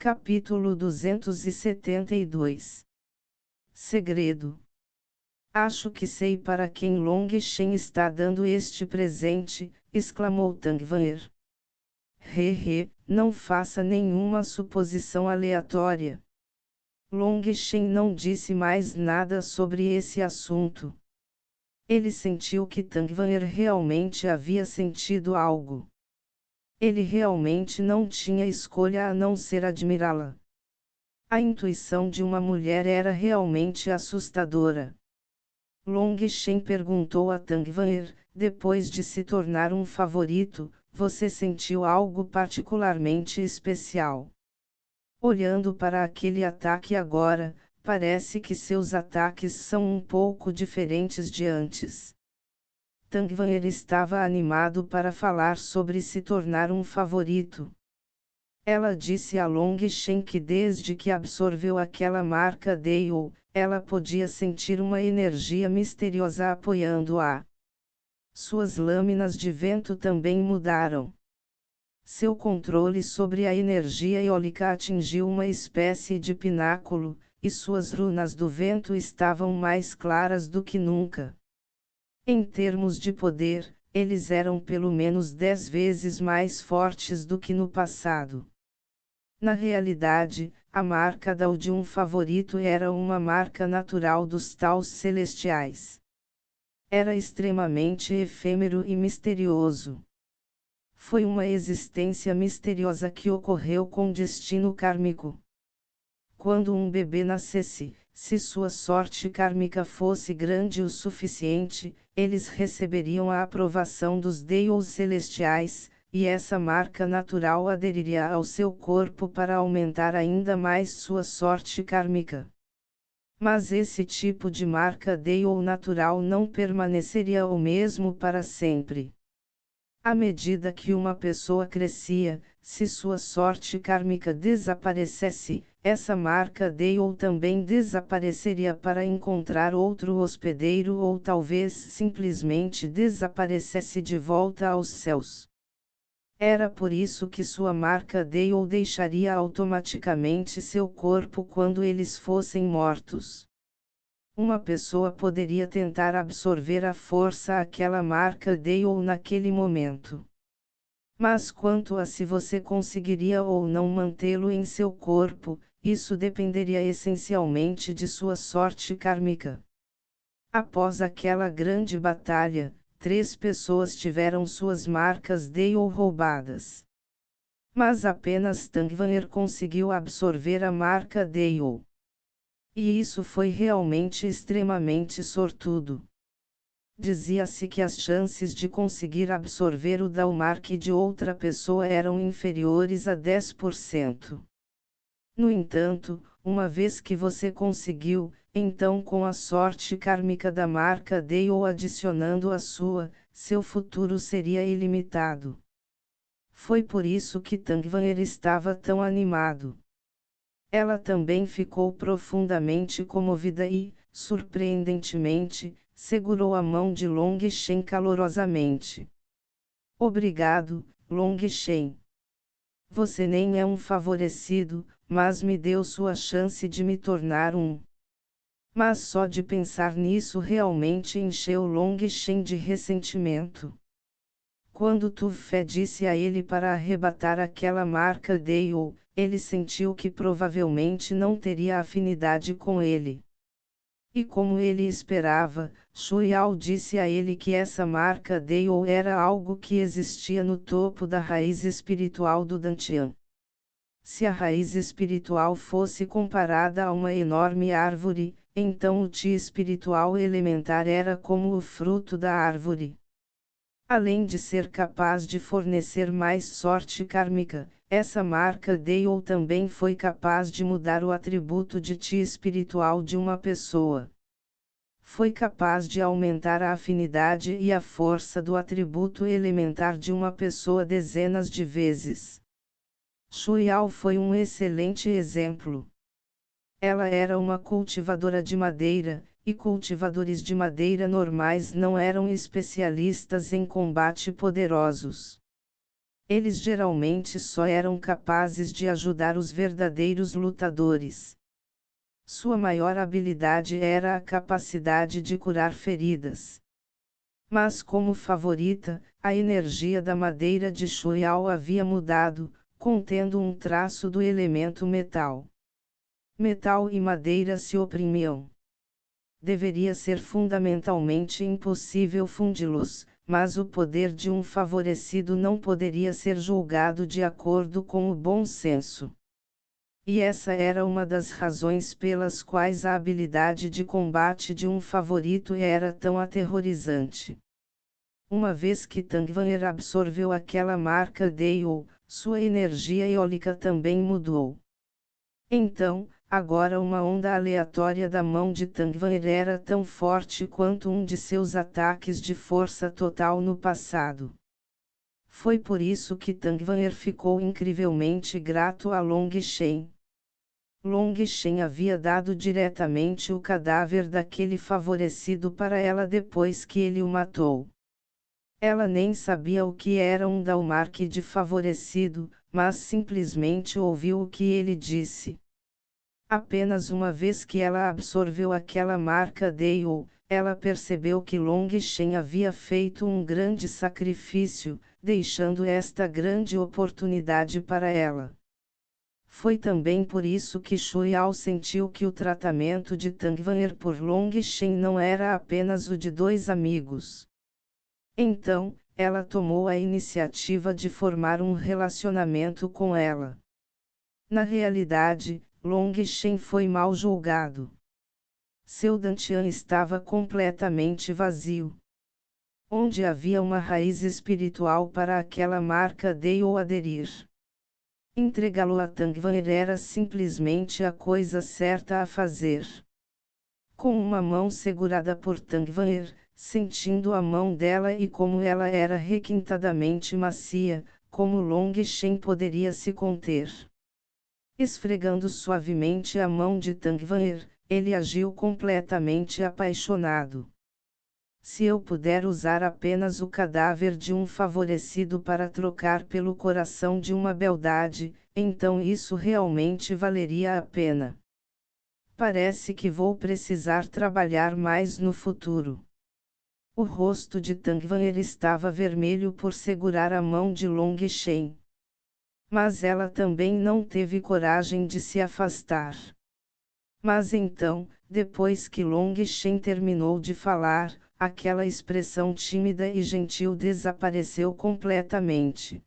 Capítulo 272. Segredo. Acho que sei para quem Long Shen está dando este presente, exclamou Tang Van'er. Não faça nenhuma suposição aleatória. Long Shen não disse mais nada sobre esse assunto. Ele sentiu que Tang Van'er realmente havia sentido algo. Ele realmente não tinha escolha a não ser admirá-la. A intuição de uma mulher era realmente assustadora. Long Shen perguntou a Tang Van'er, depois de se tornar um favorito, você sentiu algo particularmente especial? Olhando para aquele ataque agora, parece que seus ataques são um pouco diferentes de antes. Tang Van'er estava animado para falar sobre se tornar um favorito. Ela disse a Long Shen que desde que absorveu aquela marca Dale, ela podia sentir uma energia misteriosa apoiando-a. Suas lâminas de vento também mudaram. Seu controle sobre a energia eólica atingiu uma espécie de pináculo, e suas runas do vento estavam mais claras do que nunca. Em termos de poder, eles eram pelo menos 10 vezes mais fortes do que no passado. Na realidade, a marca Dao de um favorito era uma marca natural dos Taos celestiais. Era extremamente efêmero e misterioso. Foi uma existência misteriosa que ocorreu com destino kármico. Quando um bebê nascesse, se sua sorte kármica fosse grande o suficiente, eles receberiam a aprovação dos Deus celestiais, e essa marca natural aderiria ao seu corpo para aumentar ainda mais sua sorte kármica. Mas esse tipo de marca Deus natural não permaneceria o mesmo para sempre. À medida que uma pessoa crescia, se sua sorte kármica desaparecesse, essa marca Deus também desapareceria para encontrar outro hospedeiro ou talvez simplesmente desaparecesse de volta aos céus. Era por isso que sua marca Deus deixaria automaticamente seu corpo quando eles fossem mortos. Uma pessoa poderia tentar absorver à força aquela marca Deus naquele momento. Mas quanto a se você conseguiria ou não mantê-lo em seu corpo, isso dependeria essencialmente de sua sorte kármica. Após aquela grande batalha, 3 pessoas tiveram suas marcas Deus roubadas. Mas apenas Tang Van'er conseguiu absorver a marca Deus. E isso foi realmente extremamente sortudo. Dizia-se que as chances de conseguir absorver o Dalmark de outra pessoa eram inferiores a 10%. No entanto, uma vez que você conseguiu, então com a sorte kármica da marca Deus adicionando a sua, seu futuro seria ilimitado. Foi por isso que Tang Van'er estava tão animado. Ela também ficou profundamente comovida e, surpreendentemente, segurou a mão de Long Shen calorosamente. Obrigado, Long Shen. Você nem é um favorecido, mas me deu sua chance de me tornar um. Mas só de pensar nisso realmente encheu Long Shen de ressentimento. Quando Tu Fé disse a ele para arrebatar aquela marca Dale, ele sentiu que provavelmente não teria afinidade com ele. E como ele esperava, Shuiao disse a ele que essa marca Dale era algo que existia no topo da raiz espiritual do Dantian. Se a raiz espiritual fosse comparada a uma enorme árvore, então o Ti espiritual elementar era como o fruto da árvore. Além de ser capaz de fornecer mais sorte kármica, essa marca Dale também foi capaz de mudar o atributo de Ti espiritual de uma pessoa. Foi capaz de aumentar a afinidade e a força do atributo elementar de uma pessoa dezenas de vezes. Shuiao foi um excelente exemplo. Ela era uma cultivadora de madeira, e cultivadores de madeira normais não eram especialistas em combate poderosos. Eles geralmente só eram capazes de ajudar os verdadeiros lutadores. Sua maior habilidade era a capacidade de curar feridas. Mas como favorita, a energia da madeira de Shuiao havia mudado, contendo um traço do elemento metal. Metal e madeira se oprimiam. Deveria ser fundamentalmente impossível fundi-los, mas o poder de um favorecido não poderia ser julgado de acordo com o bom senso. E essa era uma das razões pelas quais a habilidade de combate de um favorito era tão aterrorizante. Uma vez que Tangvanher absorveu aquela marca Dale, sua energia eólica também mudou. Então, agora uma onda aleatória da mão de Tangvanher era tão forte quanto um de seus ataques de força total no passado. Foi por isso que Tangvanher ficou incrivelmente grato a Long Shen. Long Shen havia dado diretamente o cadáver daquele favorecido para ela depois que ele o matou. Ela nem sabia o que era um Dalmark de favorecido, mas simplesmente ouviu o que ele disse. Apenas uma vez que ela absorveu aquela marca Dale, ela percebeu que Long Shen havia feito um grande sacrifício, deixando esta grande oportunidade para ela. Foi também por isso que Shuiao sentiu que o tratamento de Tangvanher por Long Shen não era apenas o de dois amigos. Então, ela tomou a iniciativa de formar um relacionamento com ela. Na realidade, Long Shen foi mal julgado. Seu dantian estava completamente vazio. Onde havia uma raiz espiritual para aquela marca de ou aderir. Entregá-lo a Tangvanher era simplesmente a coisa certa a fazer. Com uma mão segurada por Tangvanher, sentindo a mão dela e como ela era requintadamente macia, como Long Shen poderia se conter. Esfregando suavemente a mão de Tangvanher, ele agiu completamente apaixonado. Se eu puder usar apenas o cadáver de um favorecido para trocar pelo coração de uma beldade, então isso realmente valeria a pena. Parece que vou precisar trabalhar mais no futuro. O rosto de Tangvanher estava vermelho por segurar a mão de Long Shen. Mas ela também não teve coragem de se afastar. Mas então, depois que Long Shen terminou de falar, aquela expressão tímida e gentil desapareceu completamente.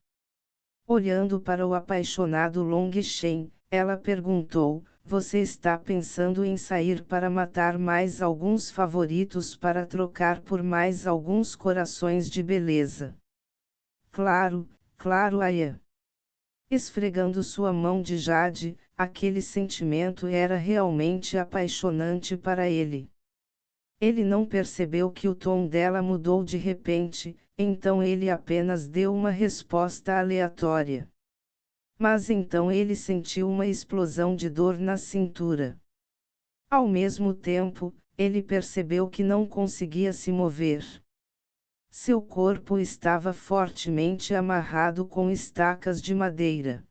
Olhando para o apaixonado Long Shen, ela perguntou: você está pensando em sair para matar mais alguns favoritos para trocar por mais alguns corações de beleza? Claro, claro, Aya. Esfregando sua mão de jade, aquele sentimento era realmente apaixonante para ele. Ele não percebeu que o tom dela mudou de repente, então ele apenas deu uma resposta aleatória. Mas então ele sentiu uma explosão de dor na cintura. Ao mesmo tempo, ele percebeu que não conseguia se mover. Seu corpo estava fortemente amarrado com estacas de madeira.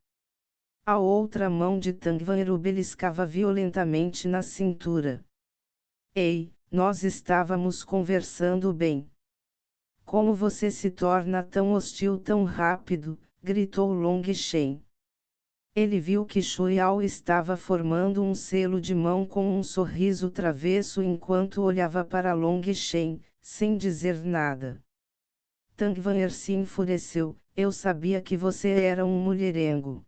A outra mão de Tangvanher o beliscava violentamente na cintura. Ei, nós estávamos conversando bem. Como você se torna tão hostil tão rápido? Gritou Long Shen. Ele viu que Shuiao estava formando um selo de mão com um sorriso travesso enquanto olhava para Long Shen, sem dizer nada. Tangvanher se enfureceu: eu sabia que você era um mulherengo.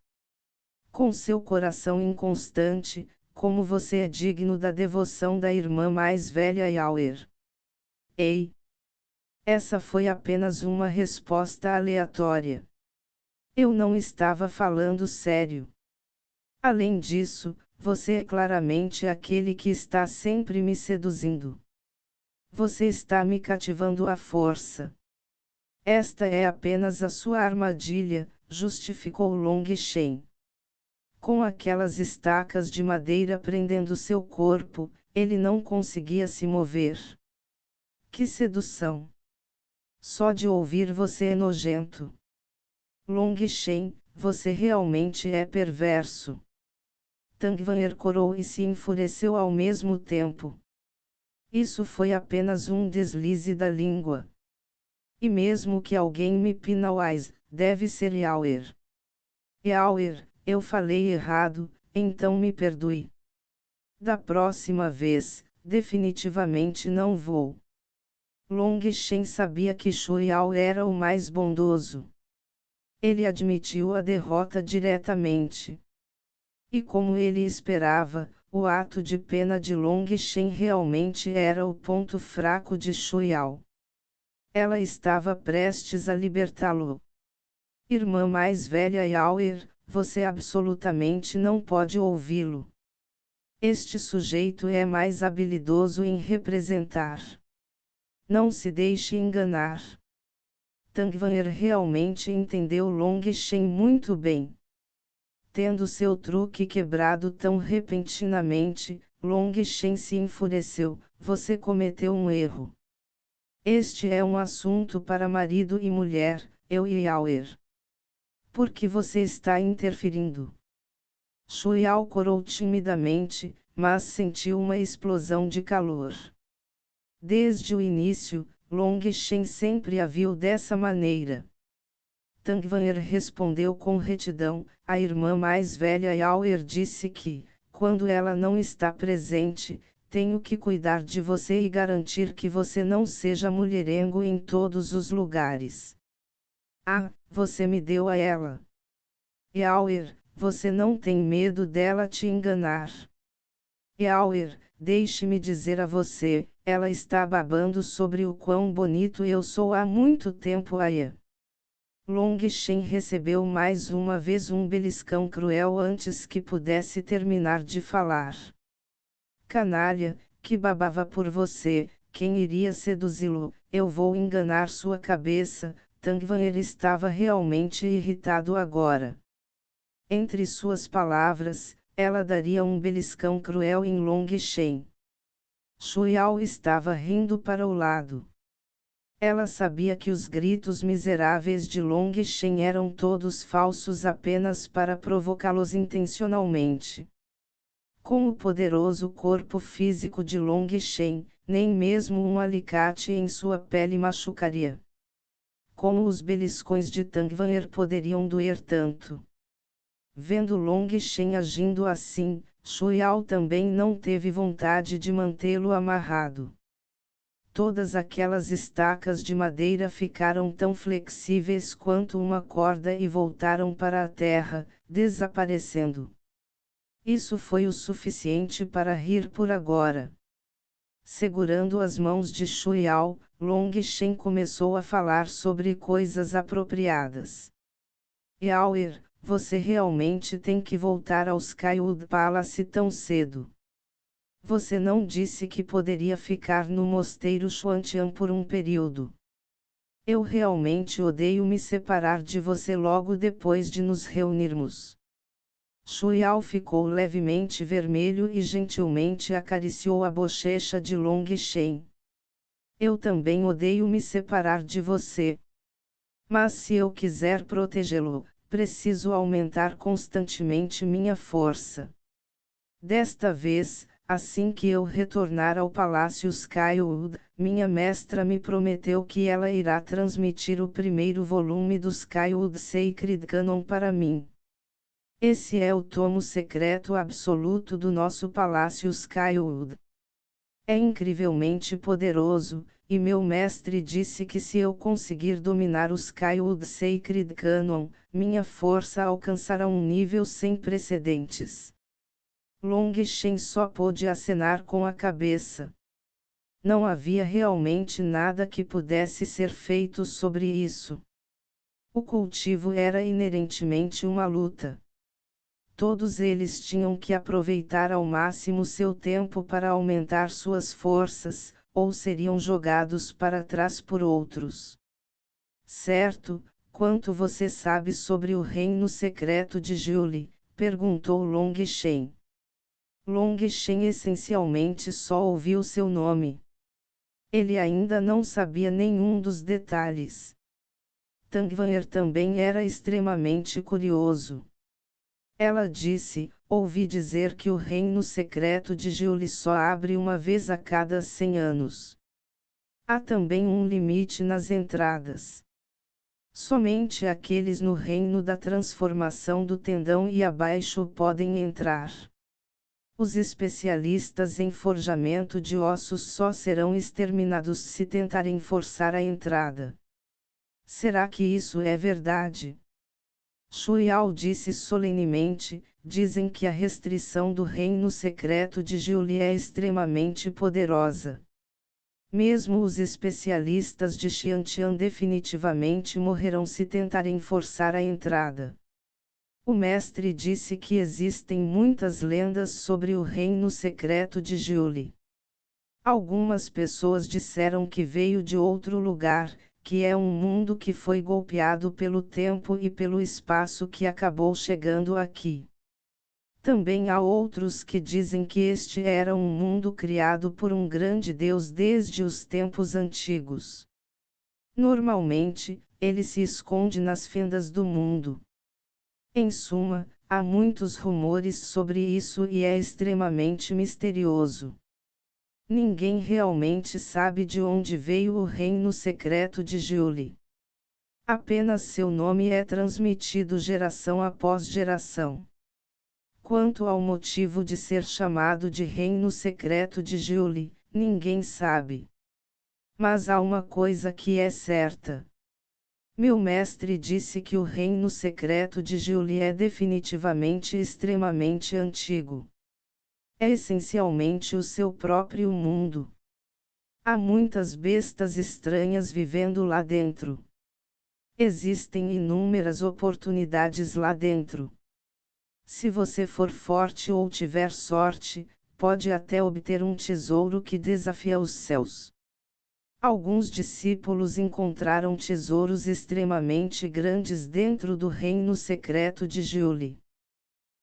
Com seu coração inconstante, como você é digno da devoção da irmã mais velha Yauer. Ei! Essa foi apenas uma resposta aleatória. Eu não estava falando sério. Além disso, você é claramente aquele que está sempre me seduzindo. Você está me cativando à força. Esta é apenas a sua armadilha, justificou Long Shen. Com aquelas estacas de madeira prendendo seu corpo, ele não conseguia se mover. Que sedução! Só de ouvir você é nojento. Long Shen, você realmente é perverso. Tang Wan'er corou e se enfureceu ao mesmo tempo. Isso foi apenas um deslize da língua. E mesmo que alguém me penalize, deve ser Yaoer. Yaoer, eu falei errado, então me perdoe. Da próxima vez, definitivamente não vou. Long Shen sabia que Shu Yao era o mais bondoso. Ele admitiu a derrota diretamente. E como ele esperava, o ato de pena de Long Shen realmente era o ponto fraco de Shu Yao. Ela estava prestes a libertá-lo. Irmã mais velha Yaoer, você absolutamente não pode ouvi-lo. Este sujeito é mais habilidoso em representar. Não se deixe enganar. Tang Wan'er realmente entendeu Long Shen muito bem. Tendo seu truque quebrado tão repentinamente, Long Shen se enfureceu. Você cometeu um erro. Este é um assunto para marido e mulher, eu e Yaoer. Por que você está interferindo? Shu Yao corou timidamente, mas sentiu uma explosão de calor. Desde o início, Long Shen sempre a viu dessa maneira. Tang Wan'er respondeu com retidão. A irmã mais velha Yaoer disse que, quando ela não está presente, tenho que cuidar de você e garantir que você não seja mulherengo em todos os lugares. Ah, você me deu a ela. Yaoer, você não tem medo dela te enganar. Yaoer, deixe-me dizer a você, ela está babando sobre o quão bonito eu sou há muito tempo aí. Long Shen recebeu mais uma vez um beliscão cruel antes que pudesse terminar de falar. Canalha, que babava por você, quem iria seduzi-lo? Eu vou enganar sua cabeça. Tang Wan'er estava realmente irritado agora. Entre suas palavras, ela daria um beliscão cruel em Long Shen. Shu Yao estava rindo para o lado. Ela sabia que os gritos miseráveis de Long Shen eram todos falsos apenas para provocá-los intencionalmente. Com o poderoso corpo físico de Long Shen, nem mesmo um alicate em sua pele machucaria. Como os beliscões de Tang Wan'er poderiam doer tanto? Vendo Long Shen agindo assim, Shu Yao também não teve vontade de mantê-lo amarrado. Todas aquelas estacas de madeira ficaram tão flexíveis quanto uma corda e voltaram para a terra, desaparecendo. Isso foi o suficiente para rir por agora. Segurando as mãos de Shu Yao, Long Shen começou a falar sobre coisas apropriadas. Yaoer, você realmente tem que voltar ao Skywood Palace tão cedo. Você não disse que poderia ficar no mosteiro Xuantian por um período. Eu realmente odeio me separar de você logo depois de nos reunirmos. Shu Yao ficou levemente vermelho e gentilmente acariciou a bochecha de Long Shen. Eu também odeio me separar de você. Mas se eu quiser protegê-lo, preciso aumentar constantemente minha força. Desta vez, assim que eu retornar ao Palácio Skywood, minha mestra me prometeu que ela irá transmitir o primeiro volume do Skywood Sacred Canon para mim. Esse é o tomo secreto absoluto do nosso Palácio Skywood. É incrivelmente poderoso, e meu mestre disse que se eu conseguir dominar o Skywood Sacred Canon, minha força alcançará um nível sem precedentes. Long Shen só pôde acenar com a cabeça. Não havia realmente nada que pudesse ser feito sobre isso. O cultivo era inerentemente uma luta. Todos eles tinham que aproveitar ao máximo seu tempo para aumentar suas forças, ou seriam jogados para trás por outros. Certo, quanto você sabe sobre o reino secreto de Julie? Perguntou Long Shen. Long Shen essencialmente só ouviu seu nome. Ele ainda não sabia nenhum dos detalhes. Tangvanher também era extremamente curioso. Ela disse: ouvi dizer que o reino secreto de Giuli só abre uma vez a cada 100 anos. Há também um limite nas entradas. Somente aqueles no reino da transformação do tendão e abaixo podem entrar. Os especialistas em forjamento de ossos só serão exterminados se tentarem forçar a entrada. Será que isso é verdade? Shuiao disse solenemente: dizem que a restrição do reino secreto de Giuli é extremamente poderosa. Mesmo os especialistas de Xiantian definitivamente morrerão se tentarem forçar a entrada. O mestre disse que existem muitas lendas sobre o reino secreto de Giuli. Algumas pessoas disseram que veio de outro lugar, que é um mundo que foi golpeado pelo tempo e pelo espaço que acabou chegando aqui. Também há outros que dizem que este era um mundo criado por um grande Deus desde os tempos antigos. Normalmente, ele se esconde nas fendas do mundo. Em suma, há muitos rumores sobre isso e é extremamente misterioso. Ninguém realmente sabe de onde veio o reino secreto de Giuli. Apenas seu nome é transmitido geração após geração. Quanto ao motivo de ser chamado de reino secreto de Giuli, ninguém sabe. Mas há uma coisa que é certa. Meu mestre disse que o reino secreto de Giuli é definitivamente extremamente antigo. É essencialmente o seu próprio mundo. Há muitas bestas estranhas vivendo lá dentro. Existem inúmeras oportunidades lá dentro. Se você for forte ou tiver sorte, pode até obter um tesouro que desafia os céus. Alguns discípulos encontraram tesouros extremamente grandes dentro do reino secreto de Giuli.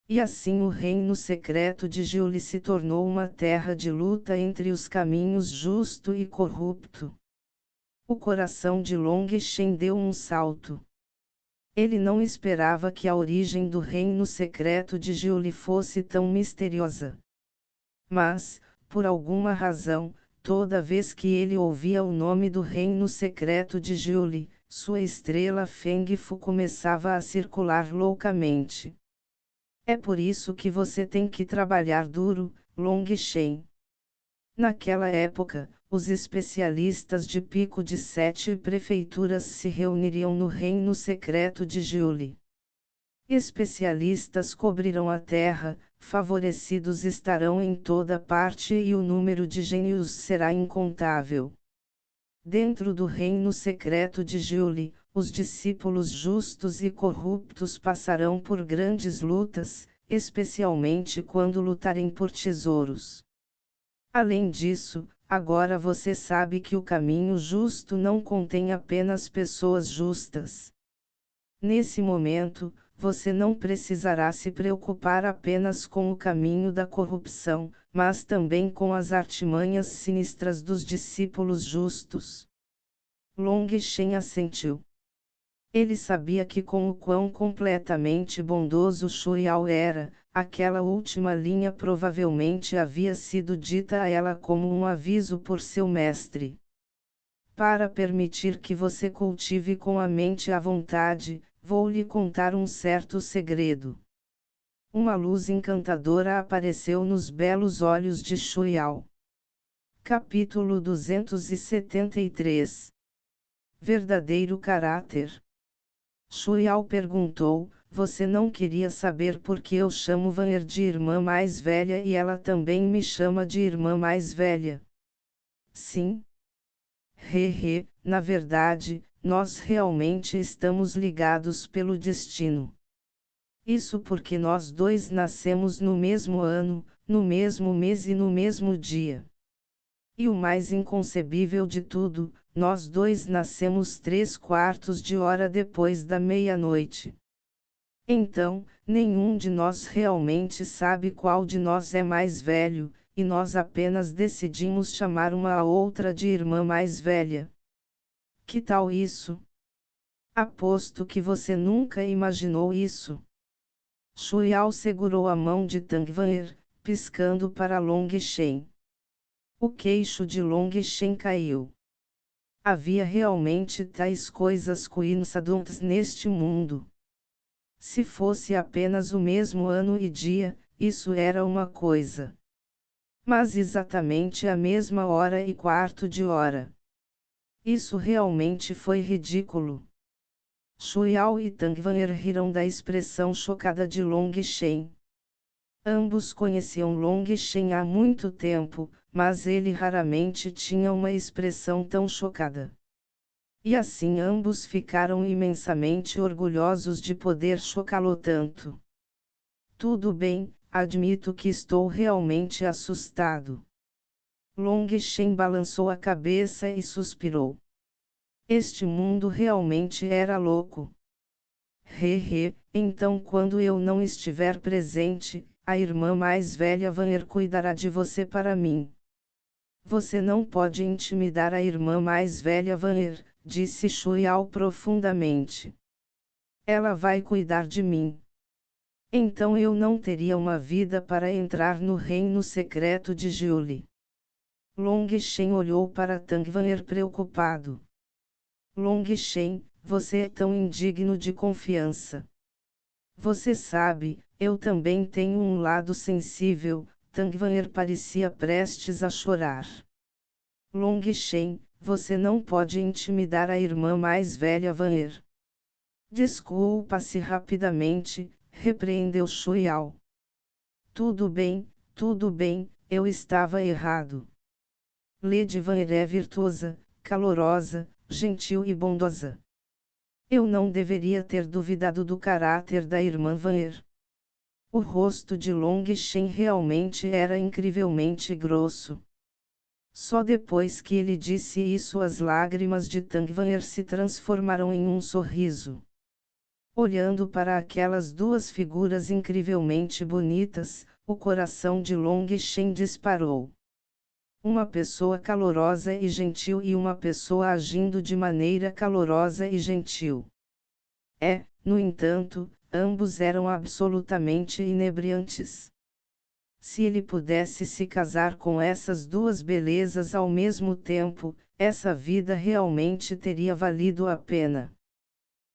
E assim o reino secreto de Giuli se tornou uma terra de luta entre os caminhos justo e corrupto. O coração de Long Shen deu um salto. Ele não esperava que a origem do reino secreto de Giuli fosse tão misteriosa. Mas, por alguma razão, toda vez que ele ouvia o nome do reino secreto de Giuli, sua estrela Feng Fu começava a circular loucamente. É por isso que você tem que trabalhar duro, Long Shen. Naquela época, os especialistas de Pico de 7 prefeituras se reuniriam no reino secreto de Giuli. Especialistas cobrirão a terra, favorecidos estarão em toda parte e o número de gênios será incontável. Dentro do reino secreto de Giuli, os discípulos justos e corruptos passarão por grandes lutas, especialmente quando lutarem por tesouros. Além disso, agora você sabe que o caminho justo não contém apenas pessoas justas. Nesse momento, você não precisará se preocupar apenas com o caminho da corrupção, mas também com as artimanhas sinistras dos discípulos justos. Long Shen assentiu. Ele sabia que com o quão completamente bondoso Shuiao era, aquela última linha provavelmente havia sido dita a ela como um aviso por seu mestre. Para permitir que você cultive com a mente à vontade, vou lhe contar um certo segredo. Uma luz encantadora apareceu nos belos olhos de Shuiao. Capítulo 273. Verdadeiro caráter. Shuiao perguntou: você não queria saber por que eu chamo Van'er de irmã mais velha e ela também me chama de irmã mais velha? Sim. Na verdade, nós realmente estamos ligados pelo destino. Isso porque nós dois nascemos no mesmo ano, no mesmo mês e no mesmo dia. E o mais inconcebível de tudo, nós dois nascemos 3/4 de hora depois da meia-noite. Então, nenhum de nós realmente sabe qual de nós é mais velho, e nós apenas decidimos chamar uma a outra de irmã mais velha. Que tal isso? Aposto que você nunca imaginou isso. Shu Yao segurou a mão de Tang Wan'er, piscando para Long Shen. O queixo de Long Shen caiu. Havia realmente tais coisas coincidentes neste mundo. Se fosse apenas o mesmo ano e dia, isso era uma coisa. Mas exatamente a mesma hora e quarto de hora. Isso realmente foi ridículo. Shu Yao e Tang Wan'er riram da expressão chocada de Long Shen. Ambos conheciam Long Shen há muito tempo, mas ele raramente tinha uma expressão tão chocada. E assim ambos ficaram imensamente orgulhosos de poder chocá-lo tanto. Tudo bem, admito que estou realmente assustado. Long Shen balançou a cabeça e suspirou. Este mundo realmente era louco. Então quando eu não estiver presente, a irmã mais velha Wan'er cuidará de você para mim. Você não pode intimidar a irmã mais velha Wan'er, disse Shu Yao profundamente. Ela vai cuidar de mim. Então eu não teria uma vida para entrar no reino secreto de Jiuli. Long Shen olhou para Tang Wan'er preocupado. Long Shen, você é tão indigno de confiança. Você sabe, eu também tenho um lado sensível. Tang Wan'er parecia prestes a chorar. Long Shen, você não pode intimidar a irmã mais velha Wan'er. Desculpa-se rapidamente, repreendeu Shu Yao. Tudo bem, eu estava errado. Lady Wan'er é virtuosa, calorosa, gentil e bondosa. Eu não deveria ter duvidado do caráter da irmã Wan'er. O rosto de Long Shen realmente era incrivelmente grosso. Só depois que ele disse isso as lágrimas de Tang Wan'er se transformaram em um sorriso. Olhando para aquelas duas figuras incrivelmente bonitas, o coração de Long Shen disparou. Uma pessoa calorosa e gentil e uma pessoa agindo de maneira calorosa e gentil. No entanto, ambos eram absolutamente inebriantes. Se ele pudesse se casar com essas duas belezas ao mesmo tempo, essa vida realmente teria valido a pena.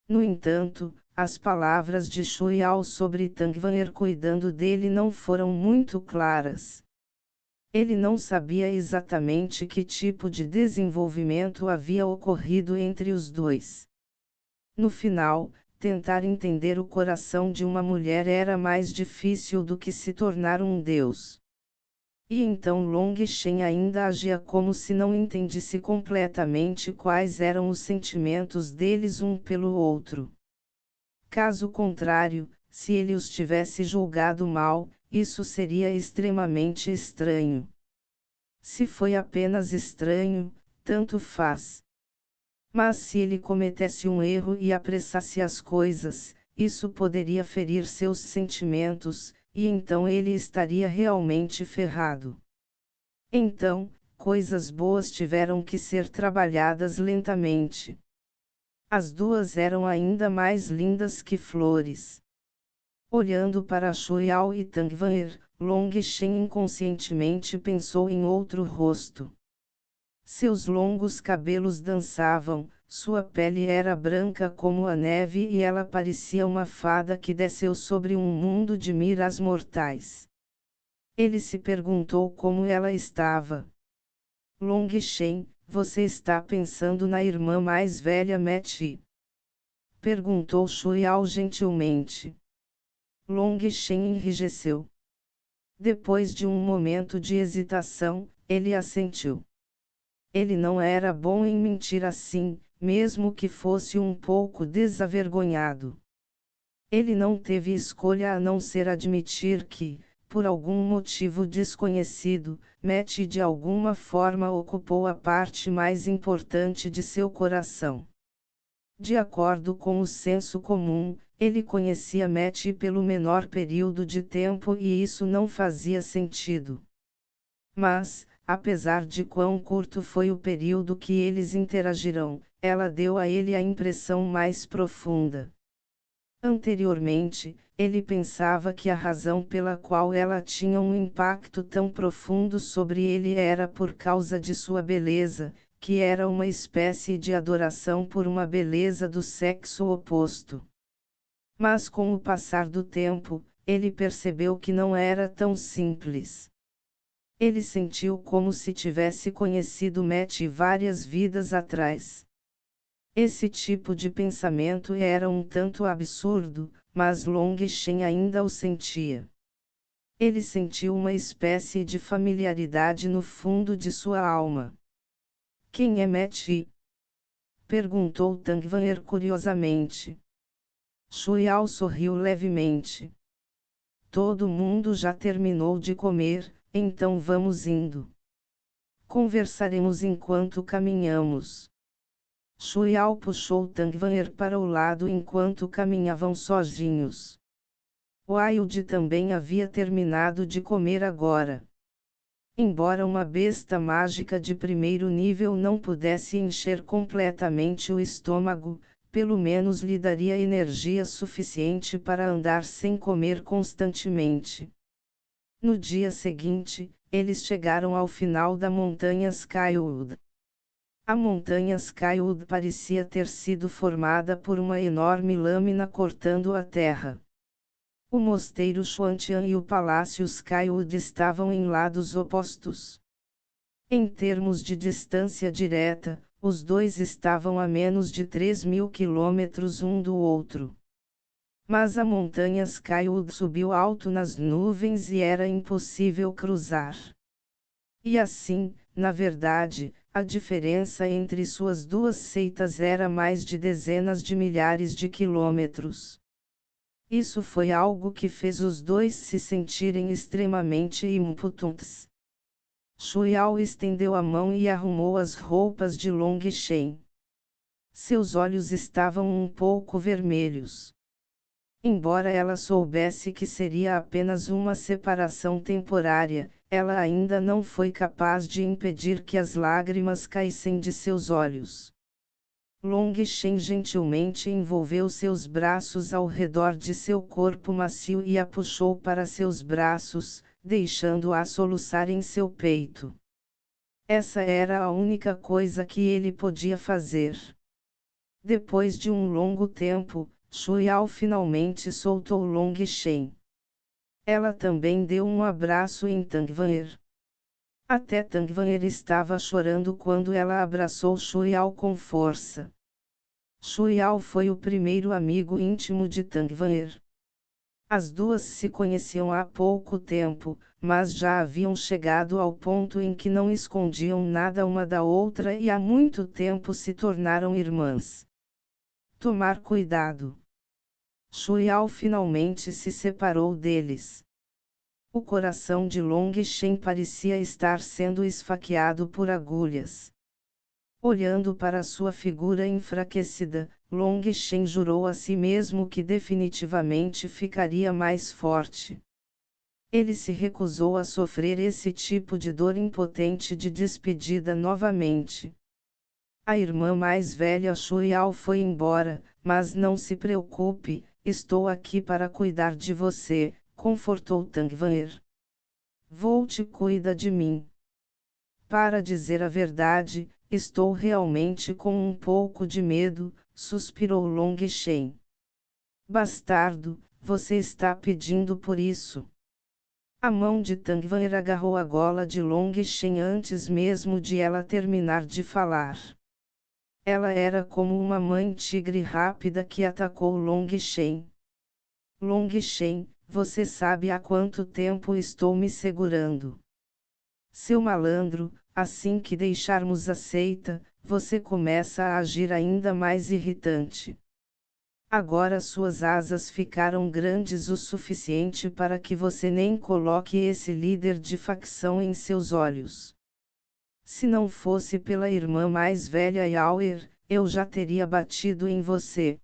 No entanto, as palavras de Shu Yao sobre Tang Wan'er cuidando dele não foram muito claras. Ele não sabia exatamente que tipo de desenvolvimento havia ocorrido entre os dois. No final, tentar entender o coração de uma mulher era mais difícil do que se tornar um deus. E então Long Shen ainda agia como se não entendesse completamente quais eram os sentimentos deles um pelo outro. Caso contrário, se ele os tivesse julgado mal, isso seria extremamente estranho. Se foi apenas estranho, tanto faz. Mas se ele cometesse um erro e apressasse as coisas, isso poderia ferir seus sentimentos, e então ele estaria realmente ferrado. Então, coisas boas tiveram que ser trabalhadas lentamente. As duas eram ainda mais lindas que flores. Olhando para Shu Yao e Tang Wan'er, Long Shen inconscientemente pensou em outro rosto. Seus longos cabelos dançavam, sua pele era branca como a neve e ela parecia uma fada que desceu sobre um mundo de miras mortais. Ele se perguntou como ela estava. Long Shen, você está pensando na irmã mais velha Meti? Perguntou Shu Yao gentilmente. Long Shen enrijeceu. Depois de um momento de hesitação, ele assentiu. Ele não era bom em mentir assim, mesmo que fosse um pouco desavergonhado. Ele não teve escolha a não ser admitir que, por algum motivo desconhecido, Meti de alguma forma ocupou a parte mais importante de seu coração. De acordo com o senso comum, ele conhecia Meti pelo menor período de tempo e isso não fazia sentido. Mas, apesar de quão curto foi o período que eles interagiram, ela deu a ele a impressão mais profunda. Anteriormente, ele pensava que a razão pela qual ela tinha um impacto tão profundo sobre ele era por causa de sua beleza, que era uma espécie de adoração por uma beleza do sexo oposto. Mas com o passar do tempo, ele percebeu que não era tão simples. Ele sentiu como se tivesse conhecido Matt várias vidas atrás. Esse tipo de pensamento era um tanto absurdo, mas Long Shen ainda o sentia. Ele sentiu uma espécie de familiaridade no fundo de sua alma. Quem é Matt? Perguntou Tang Wan'er curiosamente. Shuiao sorriu levemente. Todo mundo já terminou de comer, então vamos indo. Conversaremos enquanto caminhamos. Shuiao puxou Tang Wan'er para o lado enquanto caminhavam sozinhos. Wilde também havia terminado de comer agora. Embora uma besta mágica de primeiro nível não pudesse encher completamente o estômago, pelo menos lhe daria energia suficiente para andar sem comer constantemente. No dia seguinte, eles chegaram ao final da montanha Skywood. A montanha Skywood parecia ter sido formada por uma enorme lâmina cortando a terra. O mosteiro Xuantian e o palácio Skywood estavam em lados opostos. Em termos de distância direta, os dois estavam a menos de 3.000 quilômetros um do outro. Mas a montanha Skywood subiu alto nas nuvens e era impossível cruzar. E assim, na verdade, a diferença entre suas duas seitas era mais de dezenas de milhares de quilômetros. Isso foi algo que fez os dois se sentirem extremamente impotentes. Shuiao estendeu a mão e arrumou as roupas de Long Shen. Seus olhos estavam um pouco vermelhos. Embora ela soubesse que seria apenas uma separação temporária, ela ainda não foi capaz de impedir que as lágrimas caíssem de seus olhos. Long Shen gentilmente envolveu seus braços ao redor de seu corpo macio e a puxou para seus braços, deixando-a soluçar em seu peito. Essa era a única coisa que ele podia fazer. Depois de um longo tempo, Shuiao finalmente soltou Long Shen. Ela também deu um abraço em Tang Wan'er. Até Tang Wan'er estava chorando quando ela abraçou Shuiao com força. Shuiao foi o primeiro amigo íntimo de Tang Wan'er. As duas se conheciam há pouco tempo, mas já haviam chegado ao ponto em que não escondiam nada uma da outra e há muito tempo se tornaram irmãs. Tomar cuidado. Shuiao finalmente se separou deles. O coração de Long Shen parecia estar sendo esfaqueado por agulhas. Olhando para sua figura enfraquecida, Long Shen jurou a si mesmo que definitivamente ficaria mais forte. Ele se recusou a sofrer esse tipo de dor impotente de despedida novamente. A irmã mais velha Shuiao foi embora, mas não se preocupe, estou aqui para cuidar de você, confortou Tang Wan'er. Volt cuida de mim. Para dizer a verdade, estou realmente com um pouco de medo, suspirou Long Shen. Bastardo, você está pedindo por isso. A mão de Tang Wan'er agarrou a gola de Long Shen antes mesmo de ela terminar de falar. Ela era como uma mãe tigre rápida que atacou Long Shen. Long Shen, você sabe há quanto tempo estou me segurando. Seu malandro, assim que deixarmos a seita, você começa a agir ainda mais irritante. Agora suas asas ficaram grandes o suficiente para que você nem coloque esse líder de facção em seus olhos. Se não fosse pela irmã mais velha Yaoer, eu já teria batido em você.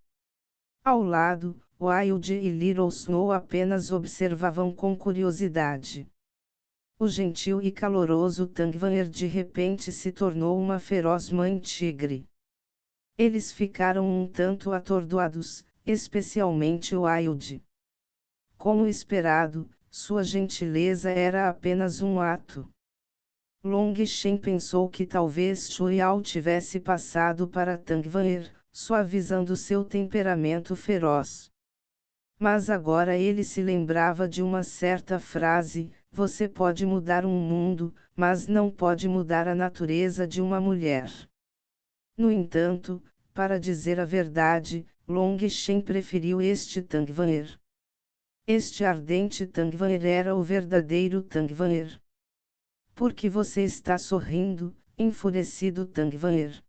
Ao lado, Wilde e Little Snow apenas observavam com curiosidade. O gentil e caloroso Tangvanher de repente se tornou uma feroz mãe tigre. Eles ficaram um tanto atordoados, especialmente o Ailde. Como esperado, sua gentileza era apenas um ato. Long Shen pensou que talvez Chuiao tivesse passado para Tangvanher, suavizando seu temperamento feroz. Mas agora ele se lembrava de uma certa frase: você pode mudar um mundo, mas não pode mudar a natureza de uma mulher. No entanto, para dizer a verdade, Long Shen preferiu este Tangvanher. Este ardente Tangvanher era o verdadeiro Tangvanher. Por que você está sorrindo, enfurecido Tangvanher?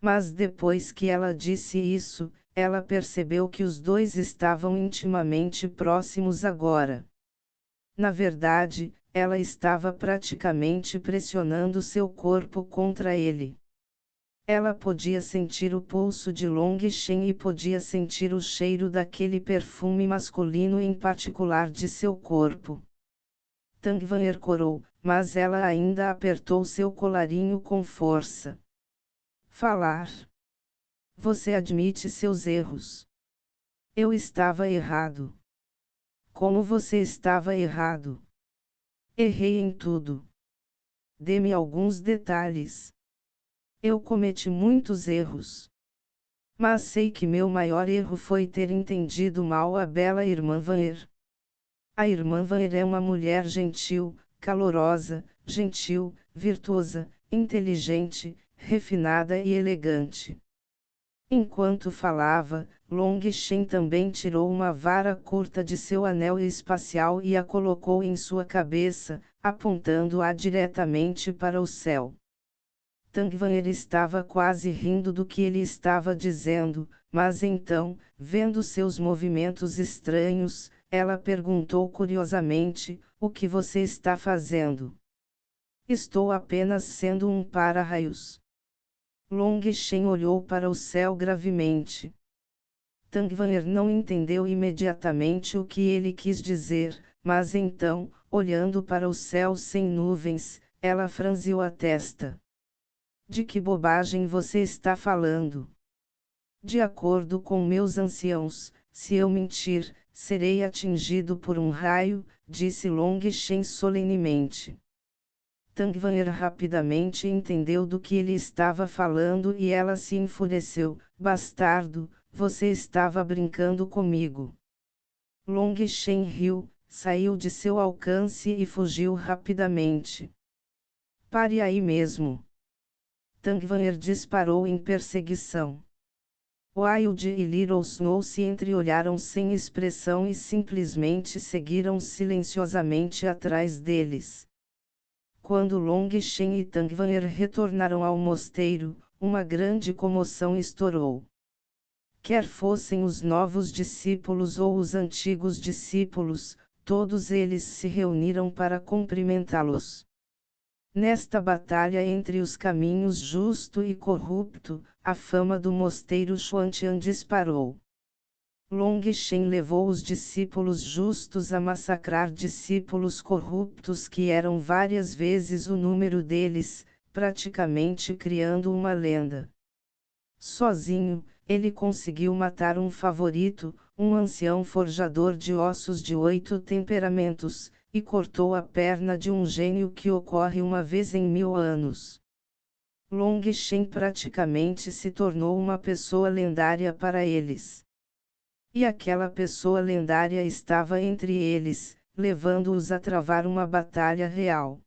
Mas depois que ela disse isso, ela percebeu que os dois estavam intimamente próximos agora. Na verdade, ela estava praticamente pressionando seu corpo contra ele. Ela podia sentir o pulso de Long Shen e podia sentir o cheiro daquele perfume masculino em particular de seu corpo. Tangvanher corou, mas ela ainda apertou seu colarinho com força. Falar. Você admite seus erros. Eu estava errado. Como você estava errado? Errei em tudo. Dê-me alguns detalhes. Eu cometi muitos erros. Mas sei que meu maior erro foi ter entendido mal a bela irmã Vanner. A irmã Vanner é uma mulher gentil, calorosa, gentil, virtuosa, inteligente, refinada e elegante. Enquanto falava, Long Shen também tirou uma vara curta de seu anel espacial e a colocou em sua cabeça, apontando-a diretamente para o céu. Tangvanher estava quase rindo do que ele estava dizendo, mas então, vendo seus movimentos estranhos, ela perguntou curiosamente: o que você está fazendo? Estou apenas sendo um para-raios. Long Shen olhou para o céu gravemente. Tangvanher não entendeu imediatamente o que ele quis dizer, mas então, olhando para o céu sem nuvens, ela franziu a testa. De que bobagem você está falando? De acordo com meus anciãos, se eu mentir, serei atingido por um raio, disse Long Shen solenemente. Tangvanher rapidamente entendeu do que ele estava falando e ela se enfureceu. Bastardo, você estava brincando comigo. Long Shen riu, saiu de seu alcance e fugiu rapidamente. Pare aí mesmo. Tangvanher disparou em perseguição. Wilde e Little Snow se entreolharam sem expressão e simplesmente seguiram silenciosamente atrás deles. Quando Long Shen e Tangvanher retornaram ao mosteiro, uma grande comoção estourou. Quer fossem os novos discípulos ou os antigos discípulos, todos eles se reuniram para cumprimentá-los. Nesta batalha entre os caminhos justo e corrupto, a fama do mosteiro Xuantian disparou. Long Shen levou os discípulos justos a massacrar discípulos corruptos que eram várias vezes o número deles, praticamente criando uma lenda. Sozinho, ele conseguiu matar um favorito, um ancião forjador de ossos de 8 temperamentos, e cortou a perna de um gênio que ocorre uma vez em 1000 anos. Long Shen praticamente se tornou uma pessoa lendária para eles. E aquela pessoa lendária estava entre eles, levando-os a travar uma batalha real.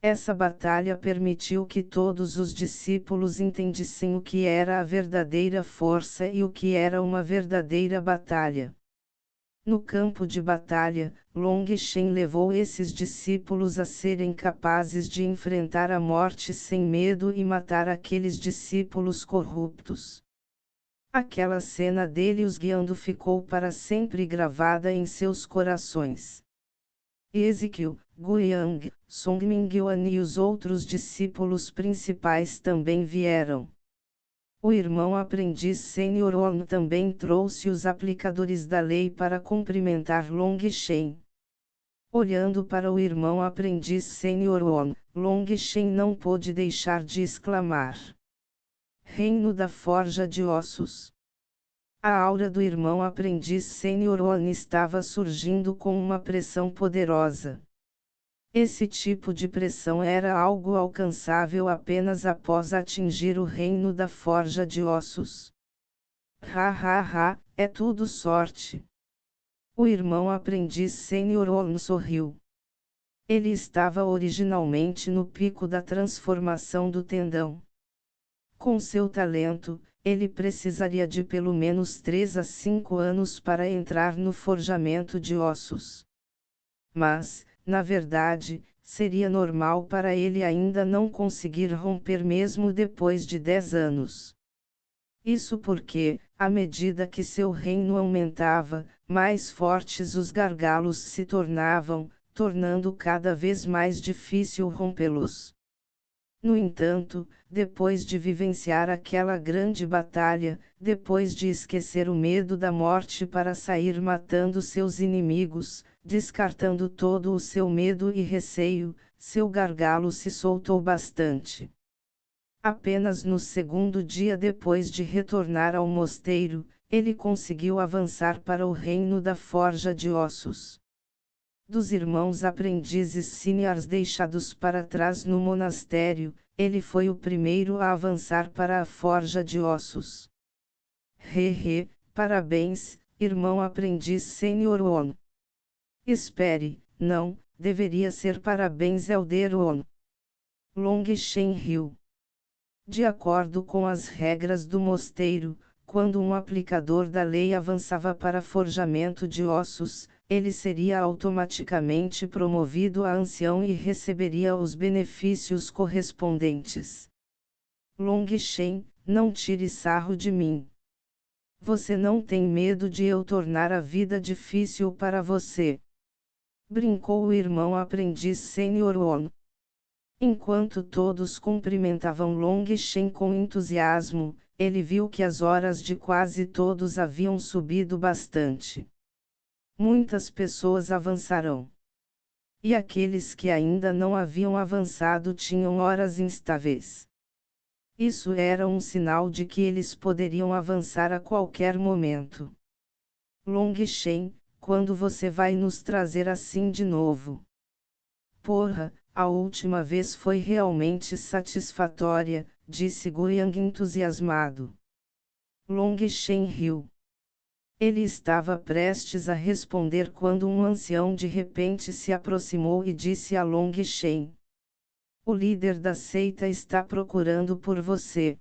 Essa batalha permitiu que todos os discípulos entendessem o que era a verdadeira força e o que era uma verdadeira batalha. No campo de batalha, Long Shen levou esses discípulos a serem capazes de enfrentar a morte sem medo e matar aqueles discípulos corruptos. Aquela cena dele os guiando ficou para sempre gravada em seus corações. Ezekiel, Guiyang, Songmingyuan e os outros discípulos principais também vieram. O irmão aprendiz sênior Orn também trouxe os aplicadores da lei para cumprimentar Long Shen. Olhando para o irmão aprendiz Sr. Won, Long Shen não pôde deixar de exclamar. Reino da Forja de Ossos. A aura do irmão aprendiz Sr. Won estava surgindo com uma pressão poderosa. Esse tipo de pressão era algo alcançável apenas após atingir o reino da Forja de Ossos. É tudo sorte. O irmão aprendiz Sr. Won sorriu. Ele estava originalmente no pico da transformação do tendão. Com seu talento, ele precisaria de pelo menos 3 a 5 anos para entrar no forjamento de ossos. Mas, na verdade, seria normal para ele ainda não conseguir romper mesmo depois de 10 anos. Isso porque, à medida que seu reino aumentava, mais fortes os gargalos se tornavam, tornando cada vez mais difícil rompê-los. No entanto, depois de vivenciar aquela grande batalha, depois de esquecer o medo da morte para sair matando seus inimigos, descartando todo o seu medo e receio, seu gargalo se soltou bastante. Apenas no segundo dia depois de retornar ao mosteiro, ele conseguiu avançar para o reino da Forja de Ossos. Dos irmãos aprendizes seniors deixados para trás no monastério, ele foi o primeiro a avançar para a Forja de Ossos. Parabéns, irmão aprendiz Sr. Won. Espere, não, deveria ser parabéns Elder Won. Long Shen riu. De acordo com as regras do mosteiro, quando um aplicador da lei avançava para forjamento de ossos, ele seria automaticamente promovido a ancião e receberia os benefícios correspondentes. Long Shen, não tire sarro de mim. Você não tem medo de eu tornar a vida difícil para você? Brincou o irmão aprendiz Sr. Won. Enquanto todos cumprimentavam Long Shen com entusiasmo, ele viu que as horas de quase todos haviam subido bastante. Muitas pessoas avançarão. E aqueles que ainda não haviam avançado tinham horas instáveis. Isso era um sinal de que eles poderiam avançar a qualquer momento. Long Shen, quando você vai nos trazer assim de novo? Porra! A última vez foi realmente satisfatória, disse Guiyang entusiasmado. Long Shen riu. Ele estava prestes a responder quando um ancião de repente se aproximou e disse a Long Shen: O líder da seita está procurando por você.